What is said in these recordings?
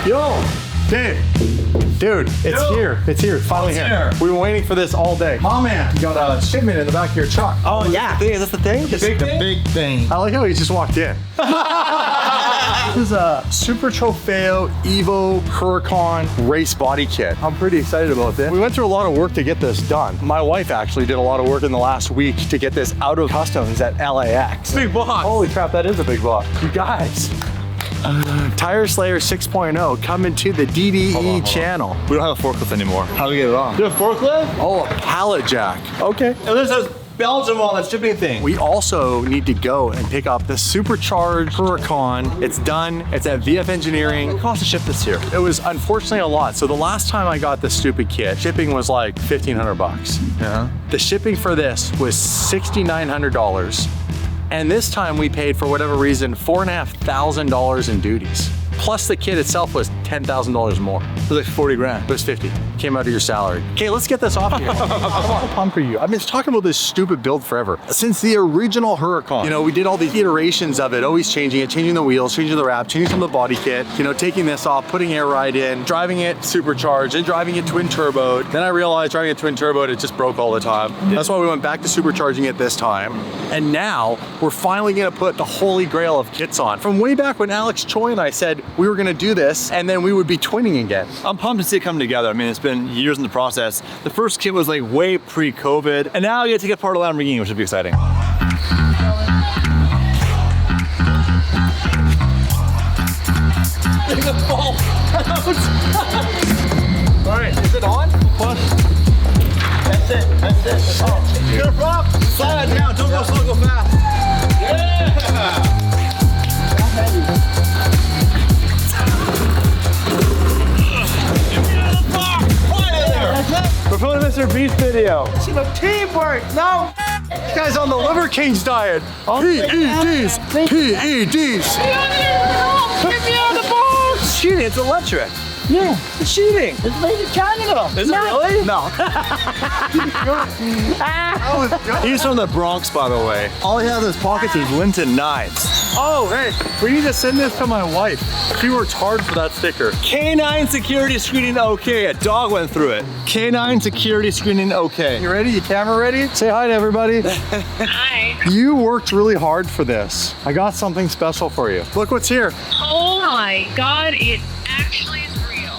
Yo, dude, it's here. It's here. It's finally here. We've been waiting for this all day. My man, you got a shipment in the back of your truck. Oh yeah. Is this the thing? The big thing. I like how he just walked in. This is a Super Trofeo Evo Huracan race body kit. I'm pretty excited about this. We went through a lot of work to get this done. My wife actually did a lot of work in the last week to get this out of customs at LAX. Big box. Holy crap, that is a big box. You guys. Tire Slayer 6.0 coming to the DDE channel. We don't have a forklift anymore. How do we get it on? Do you have a forklift? Oh, a pallet jack. Okay. And this has Belgium on that shipping thing. We also need to go and pick up the Supercharged Huracan. It's done. It's at VF Engineering. What cost to ship this here? It was unfortunately a lot. So the last time I got this stupid kit, shipping was like $1,500. Yeah. The shipping for this was $6,900. And this time we paid, for whatever reason, $4,500 in duties. Plus the kit itself was $10,000 more. It was like 40 grand. It was 50. Came out of your salary. Okay, let's get this off here. Come on, pump for you. I've been talking about this stupid build forever. Since the original Huracan. You know, we did all these iterations of it, always changing it, changing the wheels, changing the wrap, changing some of the body kit, you know, taking this off, putting air ride in, driving it supercharged, and driving it twin turboed. Then I realized driving it twin turboed, it just broke all the time. That's why we went back to supercharging it this time. And now we're finally gonna put the holy grail of kits on. From way back when Alex Choi and I said we were gonna do this and then we would be twinning again. I'm pumped to see it come together. I mean, it's been years in the process. The first kit was like way pre-COVID, and now you get to get part of Lamborghini, which would be exciting. All right, is it on? Push. That's it. Oh, you're up. Slow it down. Don't go slow, go fast. Yeah. We're filming Mr. Beast video. It's a teamwork. No. This guy's on the Liver Kings diet. PEDs. PEDs. Get me out of the box. It's cheating. It's electric. Yeah, It's cheating. it's made of Canada. Is it really? No. He's from the Bronx, by the way. All he has in his pockets is Linton knives. Oh, hey, we need to send this to my wife. She worked hard for that sticker. Canine security screening okay. A dog went through it. Canine security screening okay. You ready? Your camera ready? Say hi to everybody. Hi. You worked really hard for this. I got something special for you. Look what's here. Oh my God, it actually is real.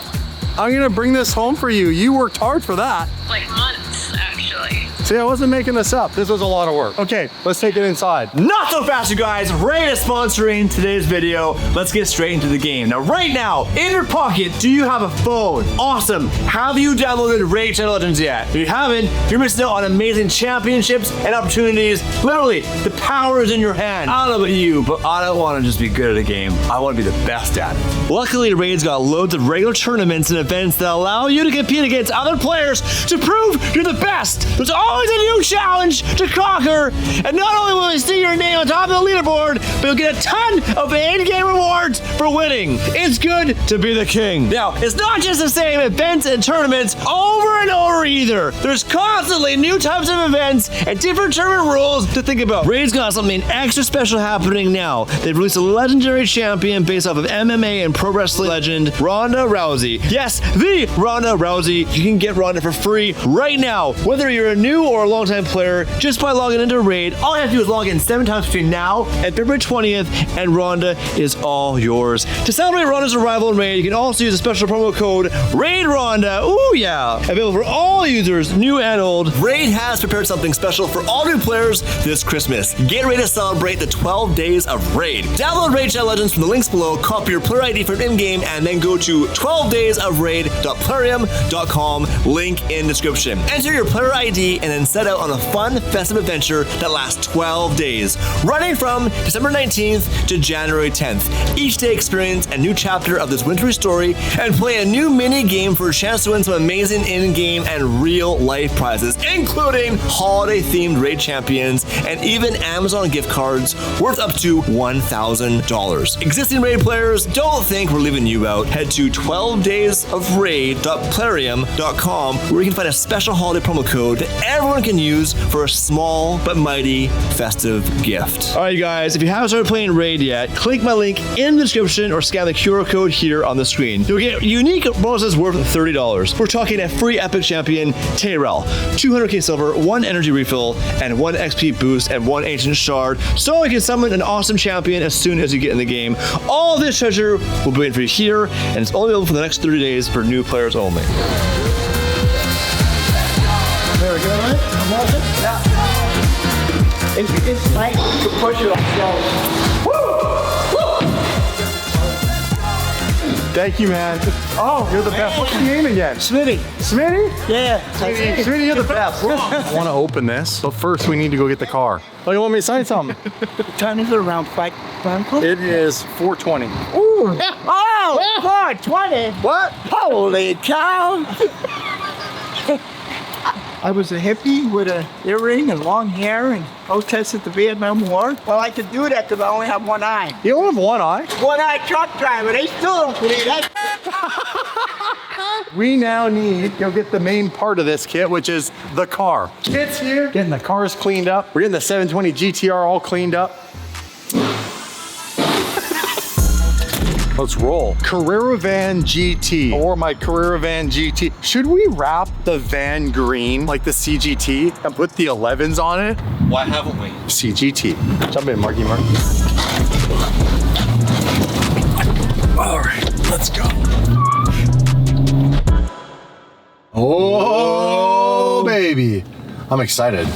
I'm gonna bring this home for you. You worked hard for that. Like months, actually. See, I wasn't making this up. This was a lot of work. Okay, let's take it inside. Not so fast, you guys. Ray is sponsoring today's video. Let's get straight into the game. Now, right now, in your pocket, do you have a phone? Awesome. Have you downloaded Raid Shadow Legends yet? If you haven't, you're missing out on amazing championships and opportunities. Literally, the power is in your hand. I don't know about you, but I don't want to just be good at a game. I want to be the best at it. Luckily, Raid's got loads of regular tournaments and events that allow you to compete against other players to prove you're the best. There's always a new challenge to conquer, and not only will you see your name on top of the leaderboard, but you'll get a ton of in-game rewards for winning. It's good to be the king. Now, it's not just the same events and tournaments over and over either. There's constantly new types of events and different tournament rules to think about. Raid's got something extra special happening now. They've released a legendary champion based off of MMA and pro wrestling legend Ronda Rousey. Yes, the Ronda Rousey. You can get Ronda for free right now, whether you're a new or a long-time player, just by logging into Raid. All you have to do is log in 7 times between now and February 20th, and Ronda is all yours. To celebrate Ronda's arrival in Raid, you can also use a special promo code RAIDRONDA. Ooh yeah! Available for all users, new and old. Raid has prepared something special for all new players this Christmas. Get ready to celebrate the 12 days of Raid. Download Raid Shadow Legends from the links below, copy your player ID from in-game, and then go to 12daysofraid.plarium.com, link in description. Enter your player ID and then set out on a fun, festive adventure that lasts 12 days, running from December 19th to January 10th. Each day experience a new chapter of this wintry story and play a new mini game for a chance to win some amazing in-game and real-life prizes, including holiday-themed Raid champions and even Amazon gift cards worth up to $1,000. Existing Raid players, don't think we're leaving you out. Head to 12daysofraid.plarium.com where you can find a special holiday promo code that everyone can use for a small but mighty festive gift. All right, you guys, if you haven't started playing Raid yet, click my link in the description or scan the QR code here on the screen. You'll get unique bonuses worth $30. We're talking a free Epic Champion Tyrell, 200k silver, 1 energy refill, and 1 XP boost, and 1 ancient shard, so you can summon an awesome champion as soon as you get in the game. All this treasure will be waiting for you here, and it's only available for the next 30 days for new players only. There we go, right? I'm watching. Yeah. It's nice to push it off. Woo! Thank you, man. Oh, you're the best. What's your name again? Smitty. Smitty? Yeah. Smitty, you're the best. I want to open this, but first we need to go get the car. Oh, you want me to sign something? What time is it? Around 5 o'clock? It is 4:20. Ooh. Oh, 4:20. What? Holy cow. I was a hippie with an earring and long hair and protested the Vietnam War. Well, I could do that because I only have one eye. You only have one eye? One-eyed truck driver, they still don't believe that. We now need to go get the main part of this kit, which is the car. Kit's here. Getting the cars cleaned up. We're getting the 720 GTR all cleaned up. Let's roll. Carrera Van GT, or my Carrera Van GT. Should we wrap the van green like the CGT and put the 11s on it? Why haven't we? CGT. Jump in, Marky Mark. All right, let's go. Oh, baby. I'm excited.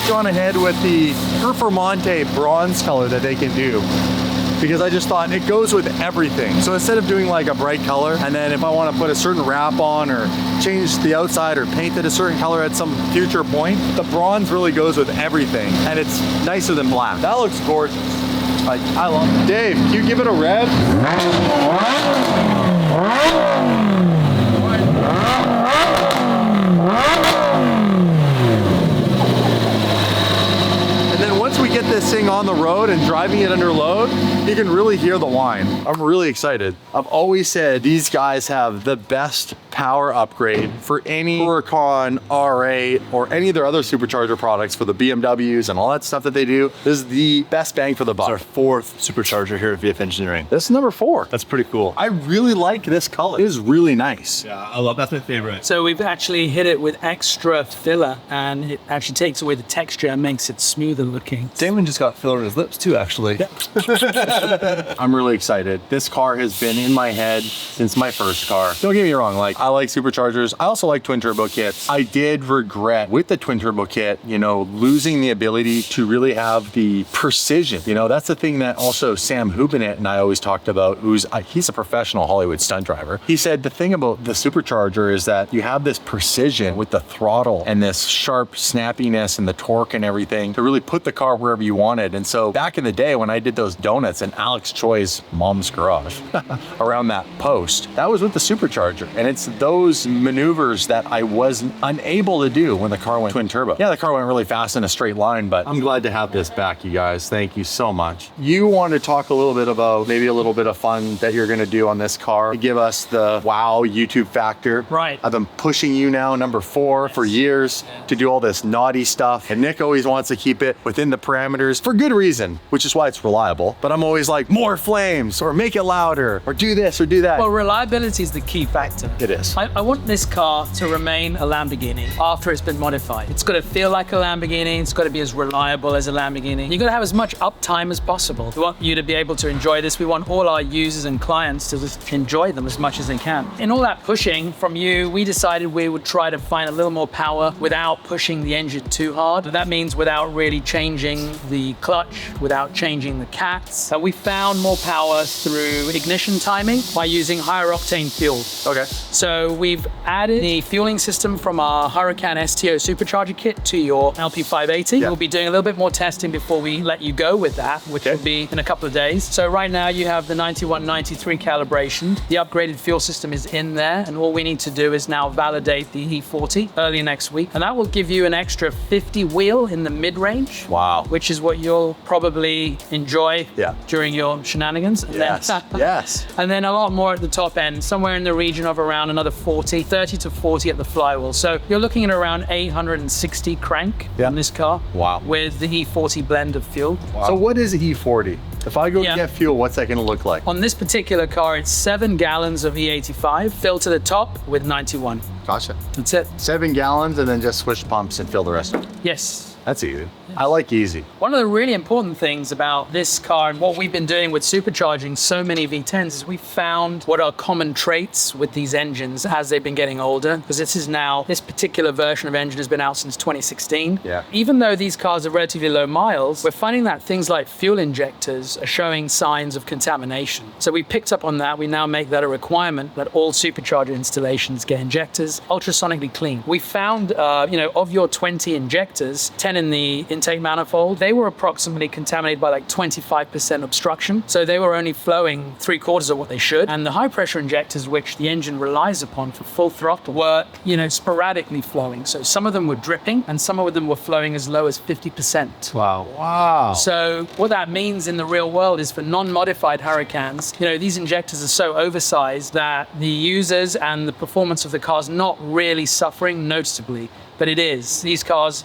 Gone ahead with the Performante bronze color that they can do, because I just thought it goes with everything. So instead of doing like a bright color, and then if I want to put a certain wrap on or change the outside or paint it a certain color at some future point, the bronze really goes with everything, and it's nicer than black. That looks gorgeous. Like, I love it. Dave, can you give it a rev? Once we get this thing on the road and driving it under load, you can really hear the whine. I'm really excited. I've always said these guys have the best power upgrade for any Huracan R8 or any of their other supercharger products for the BMWs and all that stuff that they do. This is the best bang for the buck. It's our 4th supercharger here at VF Engineering. This is number 4. That's pretty cool. I really like this color. It is really nice. Yeah, I love, that's my favorite. So we've actually hit it with extra filler, and it actually takes away the texture and makes it smoother looking. Damon just got filler in his lips too, actually. Yeah. I'm really excited. This car has been in my head since my first car. Don't get me wrong, like, I like superchargers. I also like twin turbo kits. I did regret with the twin turbo kit, you know, losing the ability to really have the precision. You know, that's the thing that also Sam Hubinett and I always talked about, he's a professional Hollywood stunt driver. He said the thing about the supercharger is that you have this precision with the throttle and this sharp snappiness and the torque and everything to really put the car wherever you wanted. And so back in the day when I did those donuts in Alex Choi's mom's garage around that post, that was with the supercharger. And it's those maneuvers that I was unable to do when the car went twin turbo. Yeah, the car went really fast in a straight line, but I'm glad to have this back, you guys. Thank you so much. You want to talk a little bit about maybe a little bit of fun that you're going to do on this car to give us the wow YouTube factor. Right. I've been pushing you now, number 4, for years to do all this naughty stuff. And Nick always wants to keep it within the parameters for good reason, which is why it's reliable. But I'm always like, more flames, or make it louder, or do this or do that. Well, reliability is the key factor. It is. I want this car to remain a Lamborghini after it's been modified. It's got to feel like a Lamborghini. It's got to be as reliable as a Lamborghini. You've got to have as much uptime as possible. We want you to be able to enjoy this. We want all our users and clients to just enjoy them as much as they can. In all that pushing from you, we decided we would try to find a little more power without pushing the engine too hard. That means without really changing the clutch, without changing the cats. We found more power through ignition timing by using higher octane fuel. Okay. So So we've added the fueling system from our Huracan STO Supercharger kit to your LP580. We'll be doing a little bit more testing before we let you go with that, which will be in a couple of days. So right now you have the 9193 calibration. The upgraded fuel system is in there, and all we need to do is now validate the E40 early next week. And that will give you an extra 50 wheel in the mid-range. Wow. Which is what you'll probably enjoy during your shenanigans. And Yes. And then a lot more at the top end, somewhere in the region of around another 30 to 40 at the flywheel. So you're looking at around 860 crank on this car. Wow. With the E40 blend of fuel. Wow. So what is E40? If I go get fuel, what's that gonna look like? On this particular car, it's 7 gallons of E85 filled to the top with 91. Gotcha. That's it. 7 gallons and then just switch pumps and fill the rest. Yes. That's easy. I like easy. One of the really important things about this car and what we've been doing with supercharging so many V10s is we found what are common traits with these engines as they've been getting older, because this particular version of engine has been out since 2016. Yeah. Even though these cars are relatively low miles, we're finding that things like fuel injectors are showing signs of contamination. So we picked up on that. We now make that a requirement that all supercharger installations get injectors ultrasonically clean. We found, of your 20 injectors, 10 in the intake manifold, they were approximately contaminated by like 25% obstruction. So they were only flowing 3/4 of what they should. And the high pressure injectors, which the engine relies upon for full throttle, were, sporadically flowing. So some of them were dripping and some of them were flowing as low as 50%. Wow. So what that means in the real world is for non-modified Huracans, these injectors are so oversized that the users and the performance of the car's not really suffering noticeably, but it is. These cars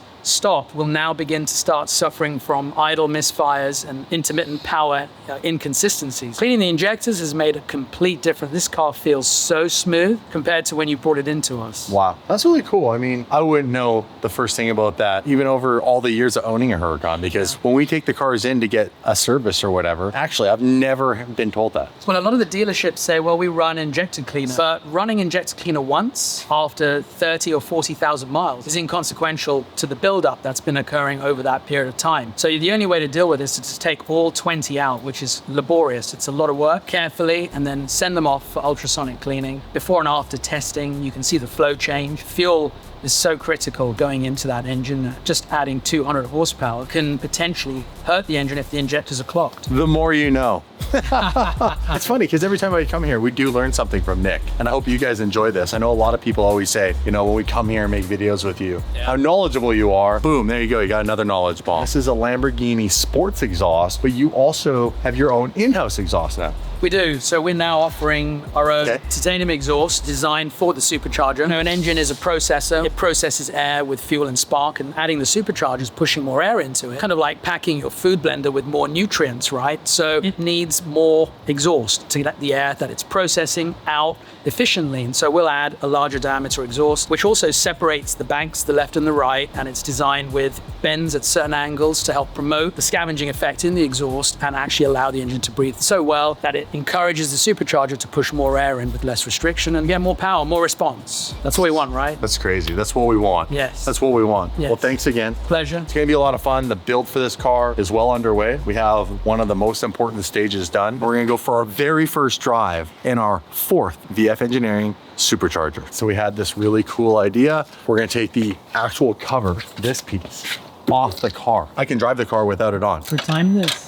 will now begin to start suffering from idle misfires and intermittent power inconsistencies. Cleaning the injectors has made a complete difference. This car feels so smooth compared to when you brought it into us. Wow, that's really cool. I mean, I wouldn't know the first thing about that, even over all the years of owning a Huracan, because when we take the cars in to get a service or whatever, actually, I've never been told that. Well, a lot of the dealerships say, well, we run injector cleaner, but running injector cleaner once after 30 or 40,000 miles is inconsequential to the buildup that's been occurring over that period of time. So the only way to deal with this is to take all 20 out, which is laborious. It's a lot of work, carefully, and then send them off for ultrasonic cleaning. Before and after testing, you can see the flow change. Fuel is so critical going into that engine. Just adding 200 horsepower can potentially hurt the engine if the injectors are clogged. The more you know. It's funny because every time I come here, we do learn something from Nick. And I hope you guys enjoy this. I know a lot of people always say, when we come here and make videos with you, how knowledgeable you are. Boom, there you go. You got another knowledge bomb. This is a Lamborghini sports exhaust, but you also have your own in-house exhaust now. We do. So we're now offering our own titanium exhaust designed for the supercharger. An engine is a processor. It processes air with fuel and spark, and adding the supercharger is pushing more air into it. Kind of like packing your food blender with more nutrients, right? So it needs more exhaust to get the air that it's processing out efficiently. And so we'll add a larger diameter exhaust, which also separates the banks, the left and the right, and it's designed with bends at certain angles to help promote the scavenging effect in the exhaust and actually allow the engine to breathe so well that it encourages the supercharger to push more air in with less restriction and get more power, more response. That's what we want, right? That's crazy. That's what we want. Yes. That's what we want. Yes. Well, thanks again. Pleasure. It's gonna be a lot of fun. The build for this car is well underway. We have one of the most important stages done. We're gonna go for our very first drive in our 4th VF Engineering Supercharger. So we had this really cool idea. We're gonna take the actual cover, this piece, off the car. I can drive the car without it on. For time this.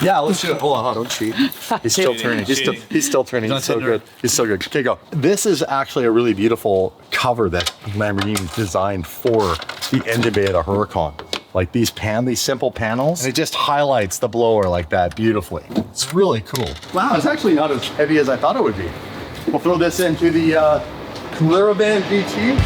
Yeah, let's do it. Hold on, don't cheat. He's still turning. He's still turning. He's so good. He's so good. Okay, go. This is actually a really beautiful cover that Lamborghini designed for the engine bay of the Huracan. Like these simple panels, and it just highlights the blower like that beautifully. It's really cool. Wow, it's actually not as heavy as I thought it would be. We'll throw this into the Caravan GT.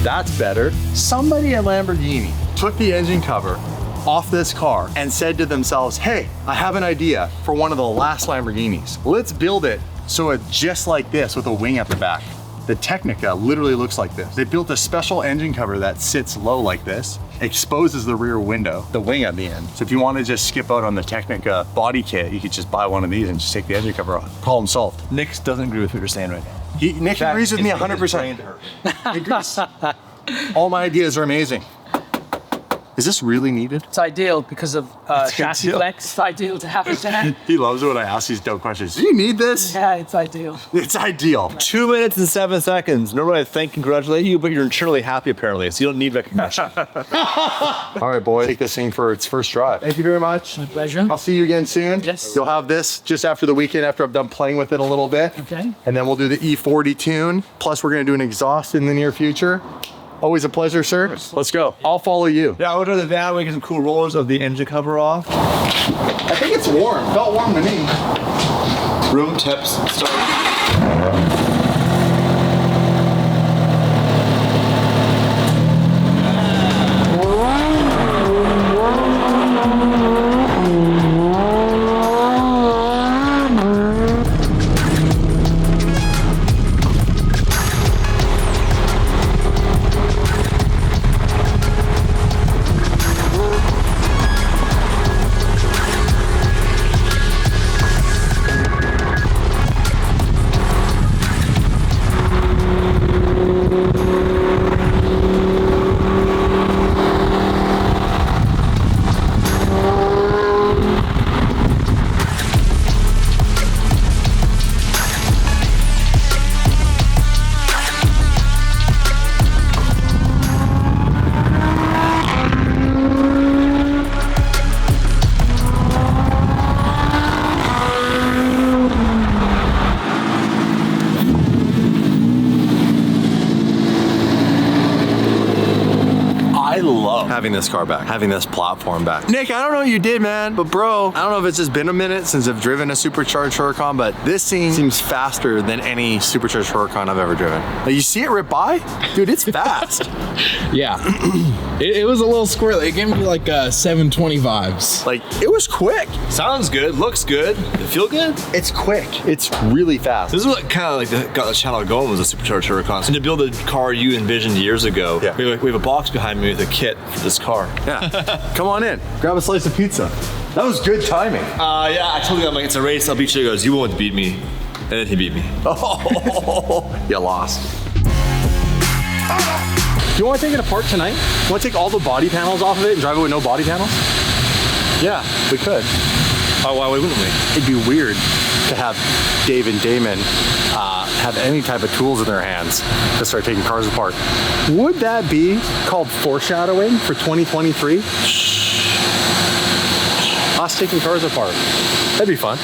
That's better. Somebody at Lamborghini took the engine cover off this car and said to themselves, hey, I have an idea for one of the last Lamborghinis. Let's build it so it's just like this with a wing at the back. The Technica literally looks like this. They built a special engine cover that sits low like this, exposes the rear window, the wing at the end. So if you want to just skip out on the Technica body kit, you could just buy one of these and just take the engine cover off. Problem solved. Nick doesn't agree with what you're saying right now. Nick agrees with me 100%. He agrees. All my ideas are amazing. Is this really needed? It's ideal because of chassis ideal. flex. It's ideal to have it there. He loves it when I ask these dumb questions. Do you need this? Yeah, it's ideal. It's ideal. 2 minutes and 7 seconds. Nobody thank and congratulate you, but you're internally happy apparently, so you don't need recognition. All right, boys. Take this thing for its first drive. Thank you very much. My pleasure. I'll see you again soon. Yes. You'll have this just after the weekend, after I've done playing with it a little bit. Okay. And then we'll do the E40 tune. Plus, we're going to do an exhaust in the near future. Always a pleasure, sir. Let's go. I'll follow you. Yeah, I'll go to the van, we get some cool rollers of the engine cover off. I think it's warm. Felt warm to me. Room temps start. Having this car back, having this platform back. Nick, I don't know what you did, man, but bro, I don't know if it's just been a minute since I've driven a supercharged Huracan, but this thing seems faster than any supercharged Huracan I've ever driven. Like, you see it rip by? Dude, it's fast. Yeah. it was a little squirrely. It gave me like 720 vibes. Like, it was quick. Sounds good, looks good, feel good. It's quick. It's really fast. This is what kind of like got the channel going, was a supercharged Huracan. And to build the car you envisioned years ago, Yeah. we have a box behind me with a kit for this car. Yeah. Come on in. Grab a slice of pizza. That was good timing. Yeah, I told him, I'm like, it's a race, I'll beat you. He goes, you won't beat me. And then he beat me. Oh, you lost. Do you want to take it apart tonight? You want to take all the body panels off of it and drive it with no body panels? Yeah, we could. Oh, why wouldn't we? It'd be weird to have Dave and Damon have any type of tools in their hands to start taking cars apart. Would that be called foreshadowing for 2023? Us taking cars apart. That'd be fun.